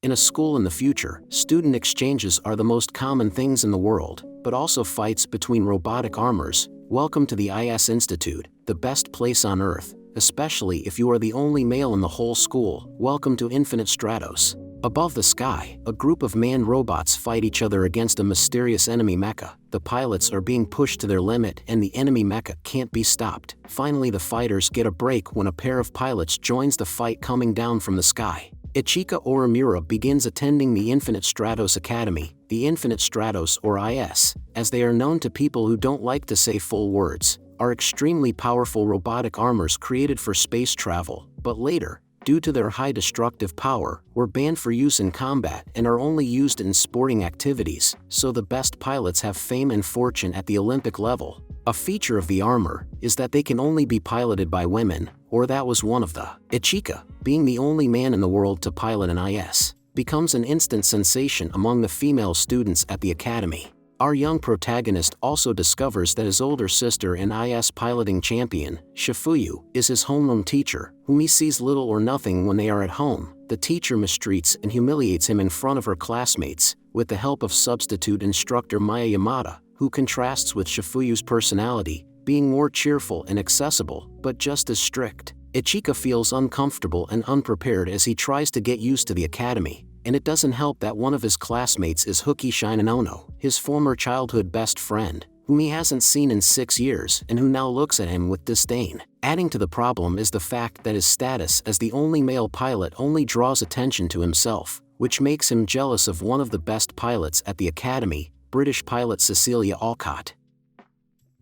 In a school in the future, student exchanges are the most common things in the world, but also fights between robotic armors. Welcome to the IS Institute, the best place on Earth, especially if you are the only male in the whole school. Welcome to Infinite Stratos. Above the sky, a group of manned robots fight each other against a mysterious enemy mecha. The pilots are being pushed to their limit and the enemy mecha can't be stopped. Finally, the fighters get a break when a pair of pilots joins the fight coming down from the sky. Ichika Orimura begins attending the Infinite Stratos Academy, the Infinite Stratos or IS, as they are known to people who don't like to say full words, are extremely powerful robotic armors created for space travel, but later, due to their high destructive power, were banned for use in combat and are only used in sporting activities, so the best pilots have fame and fortune at the Olympic level. A feature of the armor is that they can only be piloted by women, or that was one of the. Ichika, being the only man in the world to pilot an IS, becomes an instant sensation among the female students at the academy. Our young protagonist also discovers that his older sister and IS piloting champion, Shifuyu, is his homeroom teacher, whom he sees little or nothing when they are at home. The teacher mistreats and humiliates him in front of her classmates, with the help of substitute instructor Maya Yamada, who contrasts with Shifuyu's personality, being more cheerful and accessible, but just as strict. Ichika feels uncomfortable and unprepared as he tries to get used to the academy, and it doesn't help that one of his classmates is Hooky Shinanono, his former childhood best friend, whom he hasn't seen in 6 years and who now looks at him with disdain. Adding to the problem is the fact that his status as the only male pilot only draws attention to himself, which makes him jealous of one of the best pilots at the academy, British pilot Cecilia Alcott.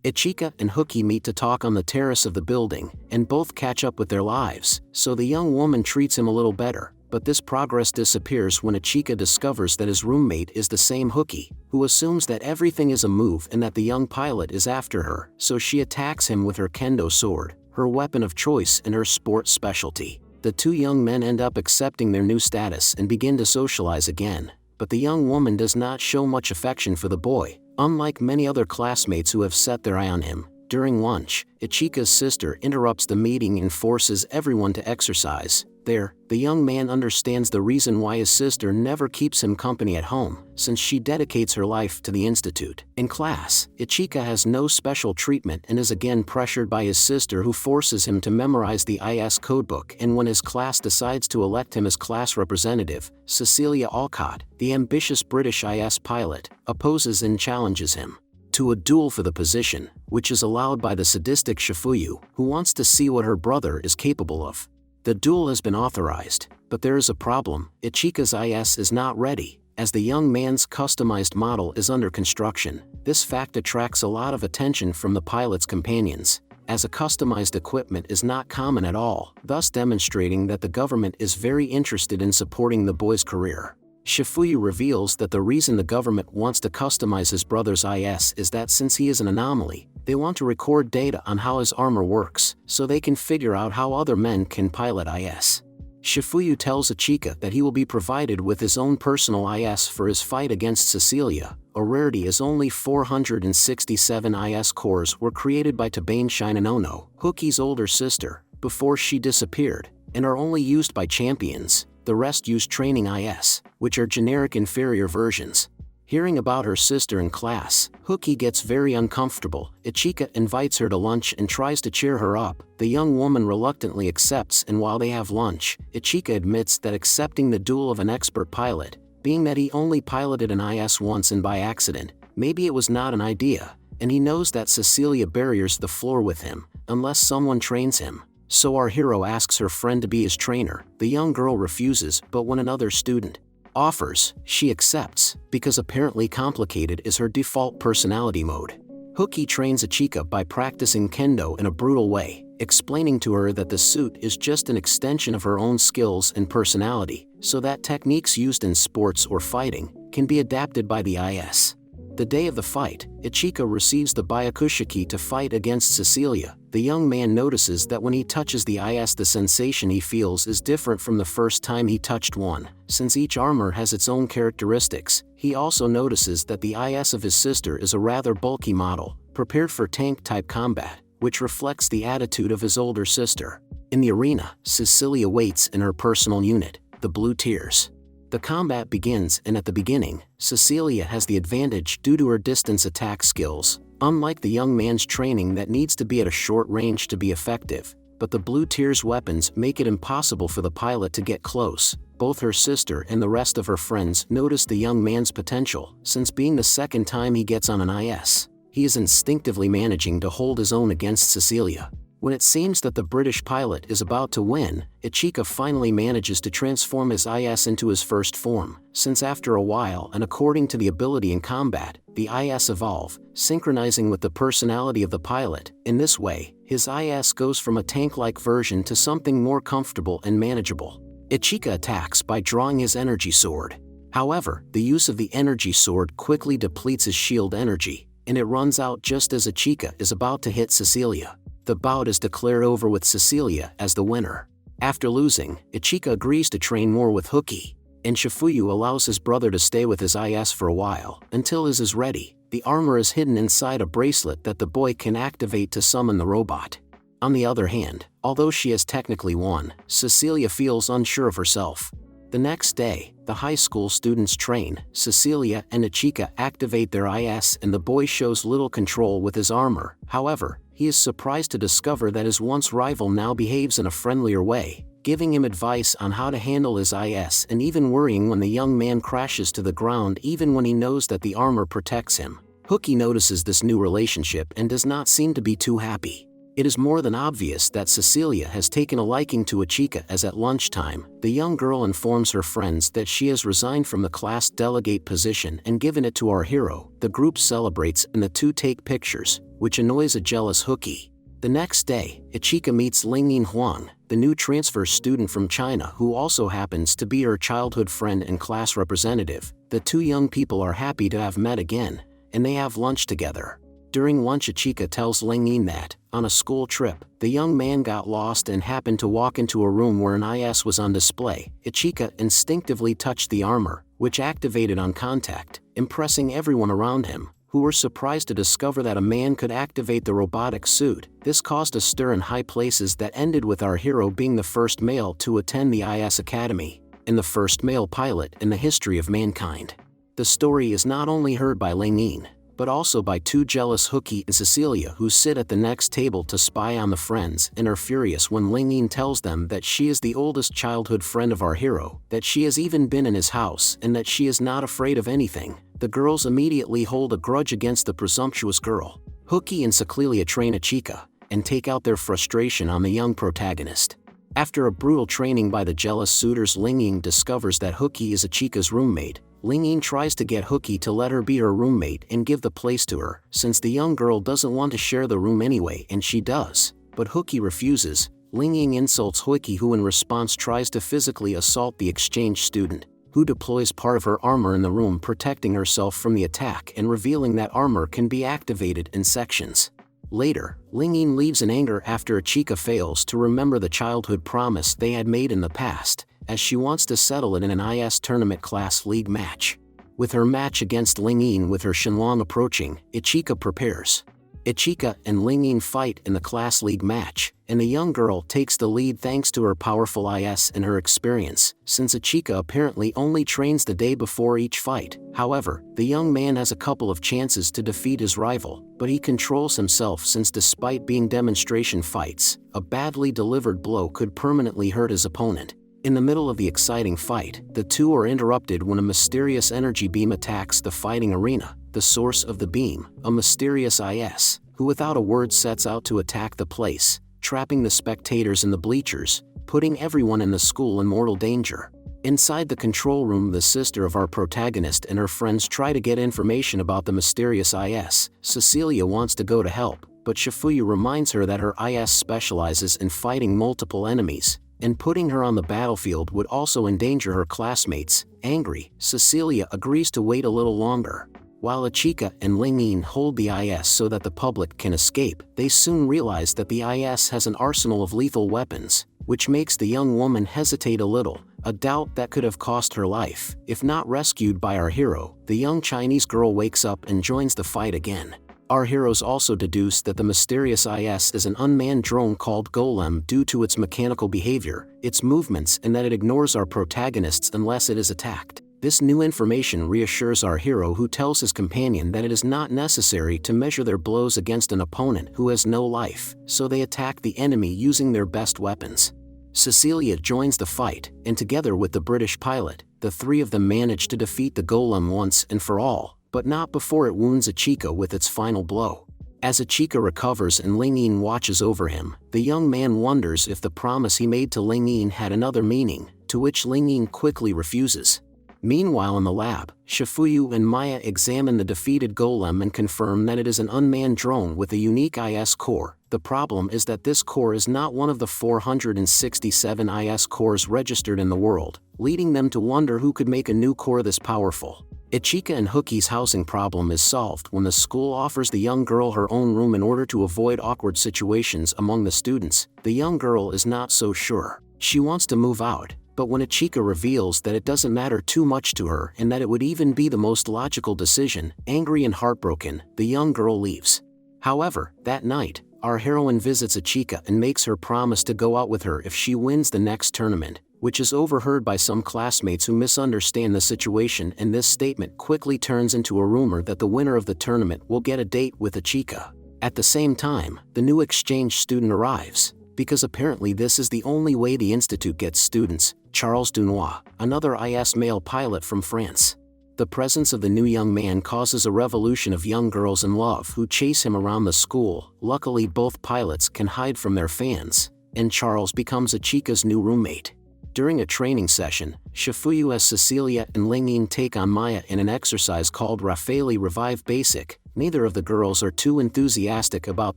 Ichika and Hooky meet to talk on the terrace of the building, and both catch up with their lives, so the young woman treats him a little better, but this progress disappears when Ichika discovers that his roommate is the same Hooky, who assumes that everything is a move and that the young pilot is after her, so she attacks him with her kendo sword, her weapon of choice and her sport specialty. The two young men end up accepting their new status and begin to socialize again, but the young woman does not show much affection for the boy, unlike many other classmates who have set their eye on him. During lunch, Ichika's sister interrupts the meeting and forces everyone to exercise. There, the young man understands the reason why his sister never keeps him company at home, since she dedicates her life to the institute. In class, Ichika has no special treatment and is again pressured by his sister, who forces him to memorize the IS codebook, and when his class decides to elect him as class representative, Cecilia Alcott, the ambitious British IS pilot, opposes and challenges him to a duel for the position, which is allowed by the sadistic Shifuyu, who wants to see what her brother is capable of. The duel has been authorized, but there is a problem. Ichika's IS is not ready, as the young man's customized model is under construction. This fact attracts a lot of attention from the pilot's companions, as a customized equipment is not common at all, thus demonstrating that the government is very interested in supporting the boy's career. Shifuyu reveals that the reason the government wants to customize his brother's IS is that since he is an anomaly, they want to record data on how his armor works, so they can figure out how other men can pilot IS. Shifuyu tells Ichika that he will be provided with his own personal IS for his fight against Cecilia, a rarity as only 467 IS cores were created by Tabane Shinanono, Hooky's older sister, before she disappeared, and are only used by champions. The rest use training IS, which are generic inferior versions. Hearing about her sister in class, Hooky gets very uncomfortable. Ichika invites her to lunch and tries to cheer her up. The young woman reluctantly accepts, and while they have lunch, Ichika admits that accepting the duel of an expert pilot, being that he only piloted an IS once and by accident, maybe it was not an idea, and he knows that Cecilia barriers the floor with him, unless someone trains him. So our hero asks her friend to be his trainer. The young girl refuses, but when another student offers, she accepts, because apparently complicated is her default personality mode. Hooky trains Ichika by practicing kendo in a brutal way, explaining to her that the suit is just an extension of her own skills and personality, so that techniques used in sports or fighting can be adapted by the IS. The day of the fight, Ichika receives the Byakushiki to fight against Cecilia. The young man notices that when he touches the IS, the sensation he feels is different from the first time he touched one. Since each armor has its own characteristics, he also notices that the IS of his sister is a rather bulky model, prepared for tank-type combat, which reflects the attitude of his older sister. In the arena, Cecilia waits in her personal unit, the Blue Tears. The combat begins, and at the beginning, Cecilia has the advantage due to her distance attack skills, unlike the young man's training that needs to be at a short range to be effective. But the Blue Tear's weapons make it impossible for the pilot to get close. Both her sister and the rest of her friends notice the young man's potential, since being the second time he gets on an IS, he is instinctively managing to hold his own against Cecilia. When it seems that the British pilot is about to win, Ichika finally manages to transform his IS into his first form, since after a while and according to the ability in combat, the IS evolve, synchronizing with the personality of the pilot. In this way, his IS goes from a tank-like version to something more comfortable and manageable. Ichika attacks by drawing his energy sword. However, the use of the energy sword quickly depletes his shield energy, and it runs out just as Ichika is about to hit Cecilia. The bout is declared over with Cecilia as the winner. After losing, Ichika agrees to train more with Hooky, and Shifuyu allows his brother to stay with his IS for a while until his is ready. The armor is hidden inside a bracelet that the boy can activate to summon the robot. On the other hand, although she has technically won, Cecilia feels unsure of herself. The next day, the high school students train. Cecilia and Ichika activate their IS and the boy shows little control with his armor. However, he is surprised to discover that his once rival now behaves in a friendlier way, giving him advice on how to handle his IS and even worrying when the young man crashes to the ground even when he knows that the armor protects him. Hooky notices this new relationship and does not seem to be too happy. It is more than obvious that Cecilia has taken a liking to Ichika, as at lunchtime, the young girl informs her friends that she has resigned from the class delegate position and given it to our hero. The group celebrates and the two take pictures, which annoys a jealous Hooky. The next day, Ichika meets Lingyin Huang, the new transfer student from China who also happens to be her childhood friend and class representative. The two young people are happy to have met again, and they have lunch together. During lunch, Ichika tells Lingyin that, on a school trip, the young man got lost and happened to walk into a room where an IS was on display. Ichika instinctively touched the armor, which activated on contact, impressing everyone around him, who were surprised to discover that a man could activate the robotic suit. This caused a stir in high places that ended with our hero being the first male to attend the IS Academy, and the first male pilot in the history of mankind. The story is not only heard by Lingyin, but also by two jealous Hooky and Cecilia who sit at the next table to spy on the friends and are furious when Lingyin tells them that she is the oldest childhood friend of our hero, that she has even been in his house and that she is not afraid of anything. The girls immediately hold a grudge against the presumptuous girl. Hooky and Cecilia train Ichika and take out their frustration on the young protagonist. After a brutal training by the jealous suitors, Lingyin discovers that Hooky is Ichika's roommate. Lingyin tries to get Hooky to let her be her roommate and give the place to her, since the young girl doesn't want to share the room anyway, and she does. But Hooky refuses. Lingyin insults Hooky, who in response tries to physically assault the exchange student, who deploys part of her armor in the room, protecting herself from the attack and revealing that armor can be activated in sections. Later, Lingyin leaves in anger after Ichika fails to remember the childhood promise they had made in the past, as she wants to settle it in an IS tournament class league match. With her match against Lingyin with her Shenlong approaching, Ichika prepares. Ichika and Lingyin fight in the class league match, and the young girl takes the lead thanks to her powerful IS and her experience, since Ichika apparently only trains the day before each fight. However, the young man has a couple of chances to defeat his rival, but he controls himself since despite being demonstration fights, a badly delivered blow could permanently hurt his opponent. In the middle of the exciting fight, the two are interrupted when a mysterious energy beam attacks the fighting arena. The source of the beam, a mysterious IS, who without a word sets out to attack the place, trapping the spectators in the bleachers, putting everyone in the school in mortal danger. Inside the control room, the sister of our protagonist and her friends try to get information about the mysterious IS. Cecilia wants to go to help, but Shifuyu reminds her that her IS specializes in fighting multiple enemies, and putting her on the battlefield would also endanger her classmates. Angry, Cecilia agrees to wait a little longer. While Ichika and Lingyin hold the IS so that the public can escape, they soon realize that the IS has an arsenal of lethal weapons, which makes the young woman hesitate a little, a doubt that could have cost her life. If not rescued by our hero, the young Chinese girl wakes up and joins the fight again. Our heroes also deduce that the mysterious IS is an unmanned drone called Golem due to its mechanical behavior, its movements, and that it ignores our protagonists unless it is attacked. This new information reassures our hero, who tells his companion that it is not necessary to measure their blows against an opponent who has no life, so they attack the enemy using their best weapons. Cecilia joins the fight, and together with the British pilot, the three of them manage to defeat the Golem once and for all, but not before it wounds Ichika with its final blow. As Ichika recovers and Ling Yin watches over him, the young man wonders if the promise he made to Ling Yin had another meaning, to which Ling Yin quickly refuses. Meanwhile in the lab, Shifuyu and Maya examine the defeated Golem and confirm that it is an unmanned drone with a unique IS core. The problem is that this core is not one of the 467 IS cores registered in the world, leading them to wonder who could make a new core this powerful. Ichika and Hookie's housing problem is solved when the school offers the young girl her own room in order to avoid awkward situations among the students. The young girl is not so sure. She wants to move out, but when Ichika reveals that it doesn't matter too much to her and that it would even be the most logical decision, angry and heartbroken, the young girl leaves. However, that night, our heroine visits Ichika and makes her promise to go out with her if she wins the next tournament, which is overheard by some classmates who misunderstand the situation, and this statement quickly turns into a rumor that the winner of the tournament will get a date with Ichika. At the same time, the new exchange student arrives, because apparently this is the only way the institute gets students, Charles Dunois, another IS male pilot from France. The presence of the new young man causes a revolution of young girls in love who chase him around the school. Luckily both pilots can hide from their fans, and Charles becomes Ichika's new roommate. During a training session, Shifuyu as Cecilia and Ling Yin take on Maya in an exercise called Rafale Revive Basic. Neither of the girls are too enthusiastic about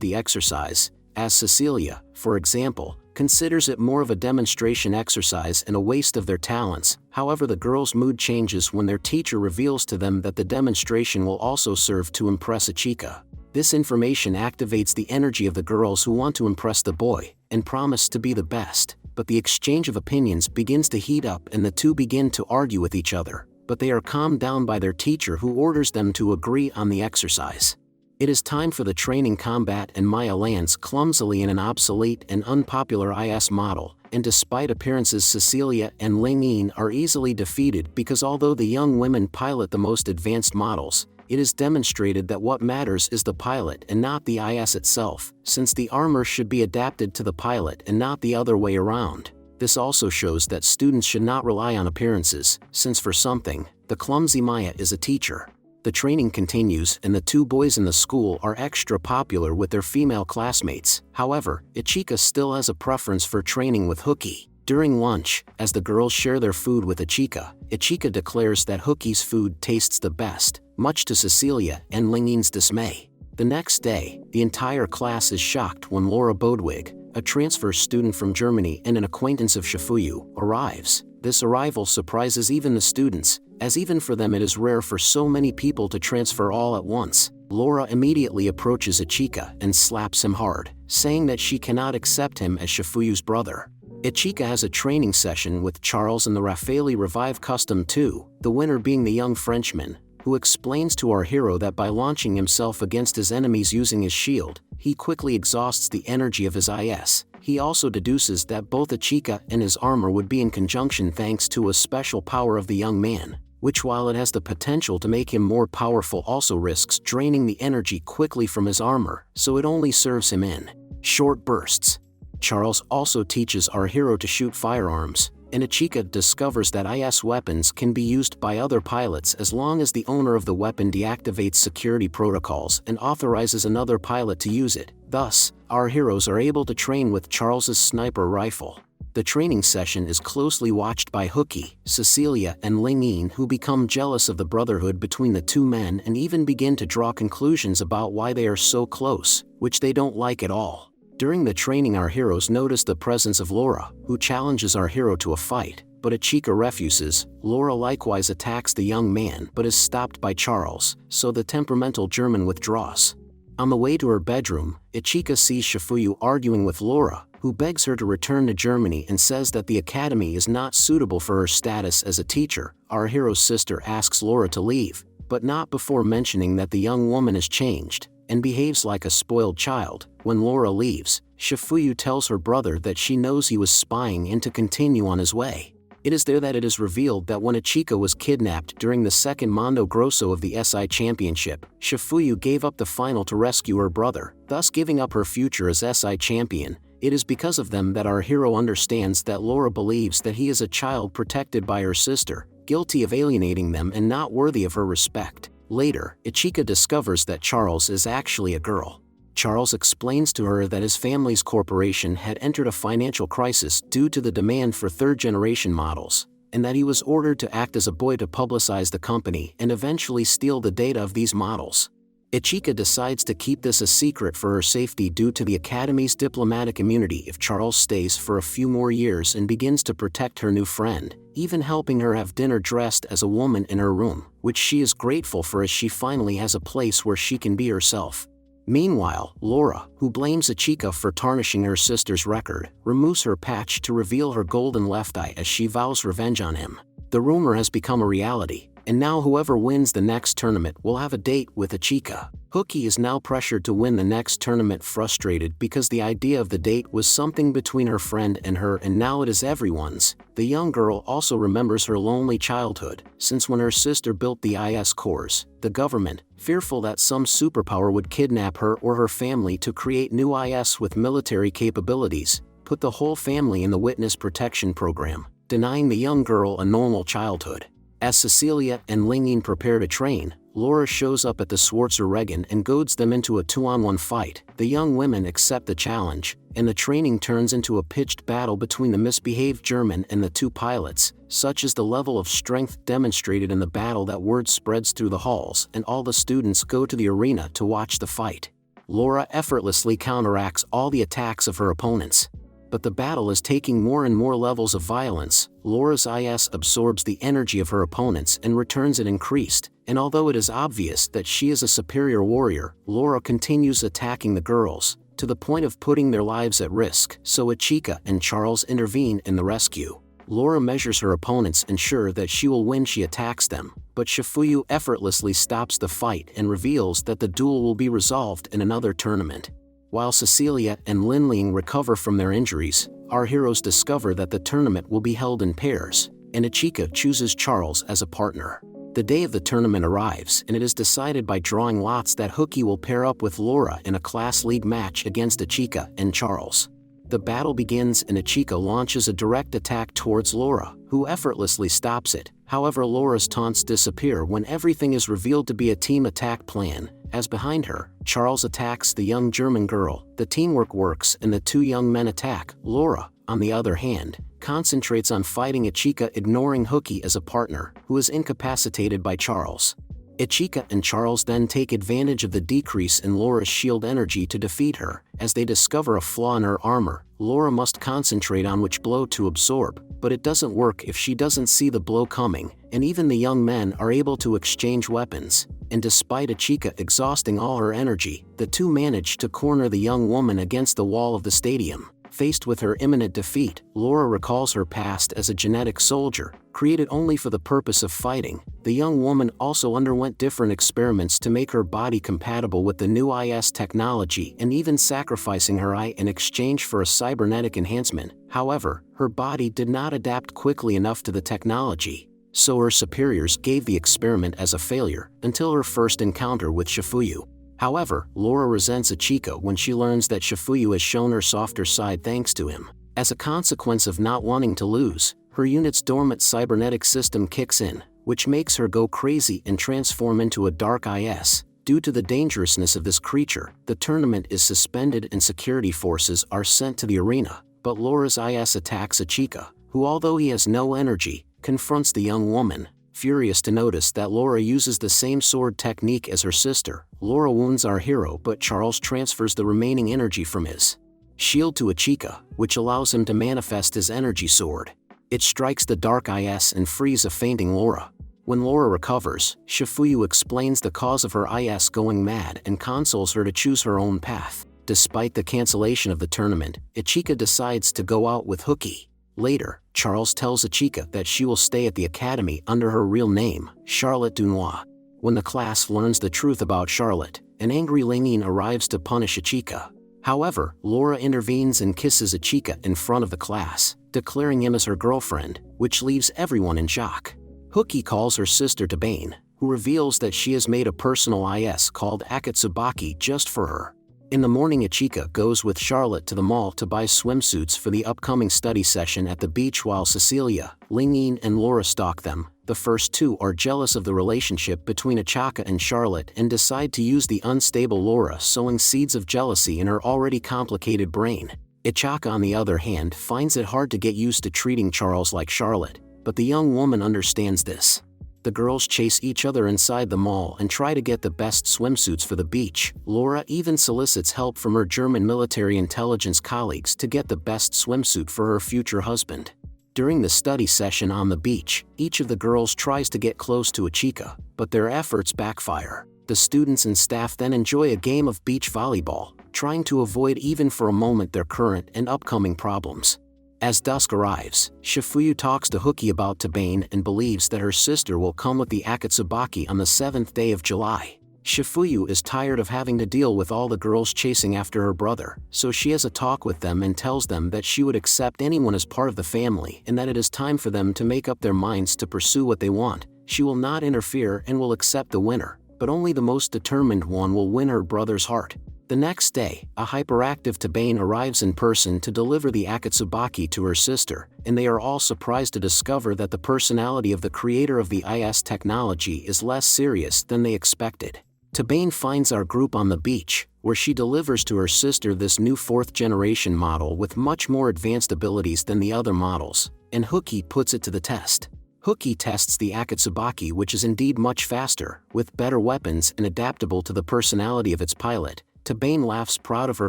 the exercise, as Cecilia, for example, considers it more of a demonstration exercise and a waste of their talents. However, the girls' mood changes when their teacher reveals to them that the demonstration will also serve to impress Ichika. This information activates the energy of the girls who want to impress the boy, and promise to be the best, but the exchange of opinions begins to heat up and the two begin to argue with each other, but they are calmed down by their teacher who orders them to agree on the exercise. It is time for the training combat and Maya lands clumsily in an obsolete and unpopular IS model, and despite appearances Cecilia and Ling Yin are easily defeated because although the young women pilot the most advanced models, it is demonstrated that what matters is the pilot and not the IS itself, since the armor should be adapted to the pilot and not the other way around. This also shows that students should not rely on appearances, since for something, the clumsy Maya is a teacher. The training continues and the two boys in the school are extra popular with their female classmates. However, Ichika still has a preference for training with Hookie. During lunch, as the girls share their food with Ichika, Ichika declares that Hookie's food tastes the best, much to Cecilia and Ling Yin's dismay. The next day, the entire class is shocked when Laura Bodwig, a transfer student from Germany and an acquaintance of Shifuyu, arrives. This arrival surprises even the students, as even for them it is rare for so many people to transfer all at once. Laura immediately approaches Ichika and slaps him hard, saying that she cannot accept him as Shifuyu's brother. Ichika has a training session with Charles in the Rafale Revive Custom 2, the winner being the young Frenchman, who explains to our hero that by launching himself against his enemies using his shield, he quickly exhausts the energy of his IS. He also deduces that both Ichika and his armor would be in conjunction thanks to a special power of the young man, which while it has the potential to make him more powerful also risks draining the energy quickly from his armor, so it only serves him in short bursts. Charles also teaches our hero to shoot firearms, and Ichika discovers that IS weapons can be used by other pilots as long as the owner of the weapon deactivates security protocols and authorizes another pilot to use it. Thus, our heroes are able to train with Charles's sniper rifle. The training session is closely watched by Hookie, Cecilia and Ling Yin, who become jealous of the brotherhood between the two men and even begin to draw conclusions about why they are so close, which they don't like at all. During the training our heroes notice the presence of Laura, who challenges our hero to a fight, but Ichika refuses. Laura likewise attacks the young man but is stopped by Charles, so the temperamental German withdraws. On the way to her bedroom, Ichika sees Shifuyu arguing with Laura, who begs her to return to Germany and says that the academy is not suitable for her status as a teacher. Our hero's sister asks Laura to leave, but not before mentioning that the young woman has changed. and behaves like a spoiled child. When Laura leaves, Shifuyu tells her brother that she knows he was spying and to continue on his way. It is there that it is revealed that when Ichika was kidnapped during the second Mondo Grosso of the SI Championship, Shifuyu gave up the final to rescue her brother, thus giving up her future as SI champion. It is because of them that our hero understands that Laura believes that he is a child protected by her sister, guilty of alienating them and not worthy of her respect. Later, Ichika discovers that Charles is actually a girl. Charles explains to her that his family's corporation had entered a financial crisis due to the demand for third-generation models, and that he was ordered to act as a boy to publicize the company and eventually steal the data of these models. Ichika decides to keep this a secret for her safety due to the Academy's diplomatic immunity if Charles stays for a few more years and begins to protect her new friend, even helping her have dinner dressed as a woman in her room, which she is grateful for as she finally has a place where she can be herself. Meanwhile, Laura, who blames Ichika for tarnishing her sister's record, removes her patch to reveal her golden left eye as she vows revenge on him. The rumor has become a reality, and now whoever wins the next tournament will have a date with Ichika. Hooky is now pressured to win the next tournament, frustrated because the idea of the date was something between her friend and her, and now it is everyone's. The young girl also remembers her lonely childhood, since when her sister built the IS cores, the government, fearful that some superpower would kidnap her or her family to create new IS with military capabilities, put the whole family in the witness protection program, denying the young girl a normal childhood. As Cecilia and Lingyin prepare to train, Laura shows up at the Schwarzer Regen and goads them into a 2-on-1 fight. The young women accept the challenge, and the training turns into a pitched battle between the misbehaved German and the two pilots. Such is the level of strength demonstrated in the battle that word spreads through the halls and all the students go to the arena to watch the fight. Laura effortlessly counteracts all the attacks of her opponents. But the battle is taking more and more levels of violence. Laura's IS absorbs the energy of her opponents and returns it increased, and although it is obvious that she is a superior warrior, Laura continues attacking the girls, to the point of putting their lives at risk, so Ichika and Charles intervene in the rescue. Laura measures her opponents and sure that she will win she attacks them, but Shifuyu effortlessly stops the fight and reveals that the duel will be resolved in another tournament. While Cecilia and Linling recover from their injuries, our heroes discover that the tournament will be held in pairs, and Ichika chooses Charles as a partner. The day of the tournament arrives and it is decided by drawing lots that Hooky will pair up with Laura in a Class League match against Ichika and Charles. The battle begins and Ichika launches a direct attack towards Laura, who effortlessly stops it. However, Laura's taunts disappear when everything is revealed to be a team attack plan, as behind her, Charles attacks the young German girl. The teamwork works and the two young men attack. Laura, on the other hand, concentrates on fighting Ichika, ignoring Hooky as a partner, who is incapacitated by Charles. Ichika and Charles then take advantage of the decrease in Laura's shield energy to defeat her. As they discover a flaw in her armor, Laura must concentrate on which blow to absorb, but it doesn't work if she doesn't see the blow coming, and even the young men are able to exchange weapons. And despite Ichika exhausting all her energy, the two manage to corner the young woman against the wall of the stadium. Faced with her imminent defeat, Laura recalls her past as a genetic soldier, created only for the purpose of fighting. The young woman also underwent different experiments to make her body compatible with the new IS technology and even sacrificing her eye in exchange for a cybernetic enhancement. However, her body did not adapt quickly enough to the technology, so her superiors gave the experiment as a failure until her first encounter with Shifuyu. However, Laura resents Ichika when she learns that Shifuyu has shown her softer side thanks to him. As a consequence of not wanting to lose, her unit's dormant cybernetic system kicks in, which makes her go crazy and transform into a dark IS. Due to the dangerousness of this creature, the tournament is suspended and security forces are sent to the arena, but Laura's IS attacks Ichika, who, although he has no energy, confronts the young woman. Furious to notice that Laura uses the same sword technique as her sister, Laura wounds our hero, but Charles transfers the remaining energy from his shield to Ichika, which allows him to manifest his energy sword. It strikes the dark IS and frees a fainting Laura. When Laura recovers, Shifuyu explains the cause of her IS going mad and consoles her to choose her own path. Despite the cancellation of the tournament, Ichika decides to go out with Hooky. Later, Charles tells Ichika that she will stay at the academy under her real name, Charlotte Dunois. When the class learns the truth about Charlotte, an angry Lingyin arrives to punish Ichika. However, Laura intervenes and kisses Ichika in front of the class, declaring him as her girlfriend, which leaves everyone in shock. Hookie calls her sister to Bane, who reveals that she has made a personal IS called Akatsubaki just for her. In the morning, Ichika goes with Charlotte to the mall to buy swimsuits for the upcoming study session at the beach while Cecilia, Lingyin and Laura stalk them. The first two are jealous of the relationship between Ichika and Charlotte and decide to use the unstable Laura, sowing seeds of jealousy in her already complicated brain. Ichika, on the other hand, finds it hard to get used to treating Charles like Charlotte, but the young woman understands this. The girls chase each other inside the mall and try to get the best swimsuits for the beach. Laura even solicits help from her German military intelligence colleagues to get the best swimsuit for her future husband. During the study session on the beach, each of the girls tries to get close to Ichika, but their efforts backfire. The students and staff then enjoy a game of beach volleyball, trying to avoid even for a moment their current and upcoming problems. As dusk arrives, Shifuyu talks to Hookie about Tabane and believes that her sister will come with the Akatsubaki on the 7th day of July. Shifuyu is tired of having to deal with all the girls chasing after her brother, so she has a talk with them and tells them that she would accept anyone as part of the family and that it is time for them to make up their minds to pursue what they want. She will not interfere and will accept the winner, but only the most determined one will win her brother's heart. The next day, a hyperactive Tabane arrives in person to deliver the Akatsubaki to her sister, and they are all surprised to discover that the personality of the creator of the IS technology is less serious than they expected. Tabane finds our group on the beach, where she delivers to her sister this new 4th-generation model with much more advanced abilities than the other models, and Hookie puts it to the test. Hookie tests the Akatsubaki, which is indeed much faster, with better weapons and adaptable to the personality of its pilot. Tabane laughs, proud of her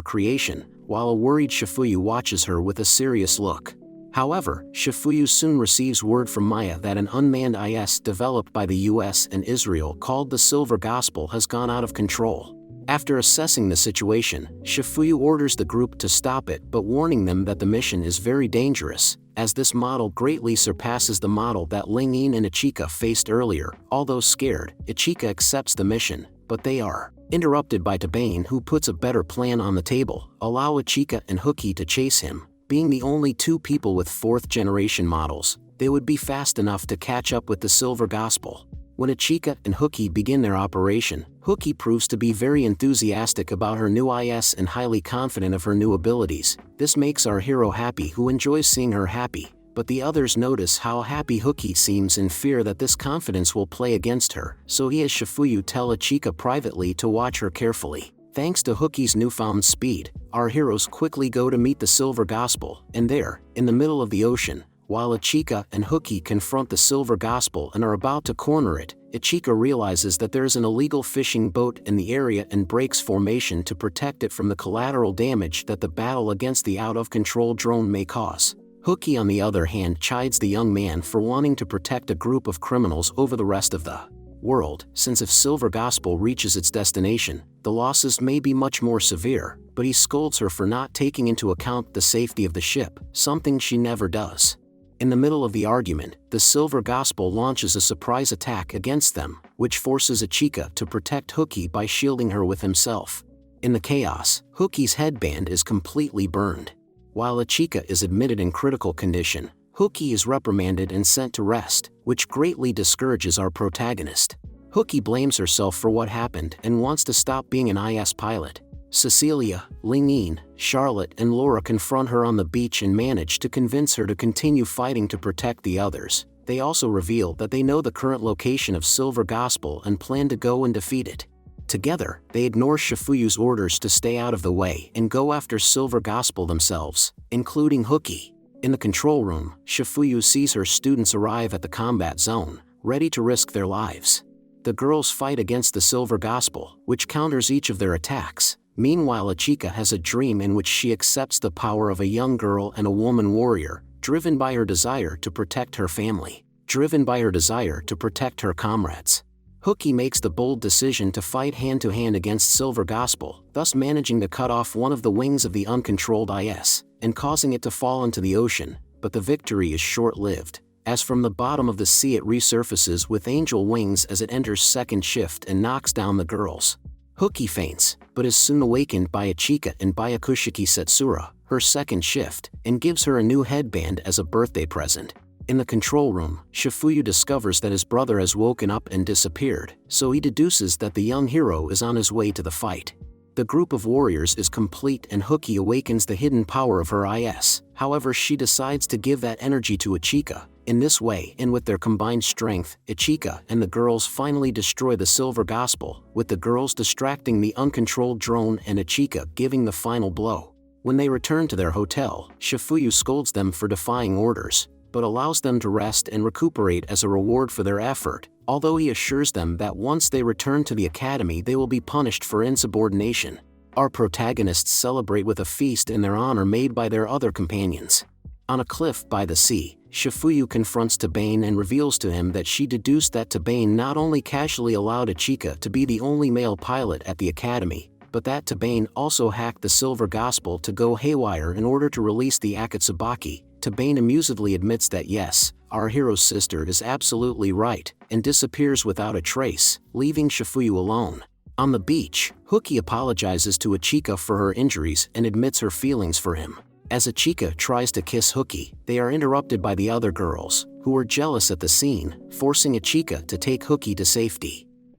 creation, while a worried Shifuyu watches her with a serious look. However, Shifuyu soon receives word from Maya that an unmanned IS developed by the US and Israel called the Silver Gospel has gone out of control. After assessing the situation, Shifuyu orders the group to stop it, but warning them that the mission is very dangerous, as this model greatly surpasses the model that Lingyin and Ichika faced earlier. Although scared, Ichika accepts the mission, but they are interrupted by Tabane, who puts a better plan on the table: allow Ichika and Hookie to chase him. Being the only two people with 4th-generation models, they would be fast enough to catch up with the Silver Gospel. When Ichika and Hookie begin their operation, Hookie proves to be very enthusiastic about her new IS and highly confident of her new abilities. This makes our hero happy, who enjoys seeing her happy, but the others notice how happy Hookie seems and fear that this confidence will play against her, so he has Shifuyu tell Ichika privately to watch her carefully. Thanks to Hookie's newfound speed, our heroes quickly go to meet the Silver Gospel, and there, in the middle of the ocean, while Ichika and Hookie confront the Silver Gospel and are about to corner it, Ichika realizes that there is an illegal fishing boat in the area and breaks formation to protect it from the collateral damage that the battle against the out-of-control drone may cause. Hookie, on the other hand, chides the young man for wanting to protect a group of criminals over the rest of the world, since if Silver Gospel reaches its destination, the losses may be much more severe, but he scolds her for not taking into account the safety of the ship, something she never does. In the middle of the argument, the Silver Gospel launches a surprise attack against them, which forces Ichika to protect Hookie by shielding her with himself. In the chaos, Hookie's headband is completely burned. While Ichika is admitted in critical condition, Hookie is reprimanded and sent to rest, which greatly discourages our protagonist. Hookie blames herself for what happened and wants to stop being an IS pilot. Cecilia, Lingyin, Charlotte and Laura confront her on the beach and manage to convince her to continue fighting to protect the others. They also reveal that they know the current location of Silver Gospel and plan to go and defeat it. Together, they ignore Shifuyu's orders to stay out of the way and go after Silver Gospel themselves, including Hookie. In the control room, Shifuyu sees her students arrive at the combat zone, ready to risk their lives. The girls fight against the Silver Gospel, which counters each of their attacks. Meanwhile, Ichika has a dream in which she accepts the power of a young girl and a woman warrior, driven by her desire to protect her family, driven by her desire to protect her comrades. Hookie makes the bold decision to fight hand-to-hand against Silver Gospel, thus managing to cut off one of the wings of the uncontrolled IS, and causing it to fall into the ocean, but the victory is short-lived, as from the bottom of the sea it resurfaces with angel wings as it enters second shift and knocks down the girls. Hooky faints, but is soon awakened by Ichika and Byakushiki Setsura, her second shift, and gives her a new headband as a birthday present. In the control room, Shifuyu discovers that his brother has woken up and disappeared, so he deduces that the young hero is on his way to the fight. The group of warriors is complete and Hooky awakens the hidden power of her IS, however she decides to give that energy to Ichika. In this way, and with their combined strength, Ichika and the girls finally destroy the Silver Gospel, with the girls distracting the uncontrolled drone and Ichika giving the final blow. When they return to their hotel, Shifuyu scolds them for defying orders, but allows them to rest and recuperate as a reward for their effort, although he assures them that once they return to the academy they will be punished for insubordination. Our protagonists celebrate with a feast in their honor made by their other companions. On a cliff by the sea, Shifuyu confronts Tabane and reveals to him that she deduced that Tabane not only casually allowed Ichika to be the only male pilot at the academy, but that Tabane also hacked the Silver Gospel to go haywire in order to release the Akatsuki. Tabane amusedly admits that yes, our hero's sister is absolutely right, and disappears without a trace, leaving Shifuyu alone. On the beach, Hooky apologizes to Ichika for her injuries and admits her feelings for him. As Ichika tries to kiss Hooky, they are interrupted by the other girls, who are jealous at the scene, forcing Ichika to take Hooky to safety.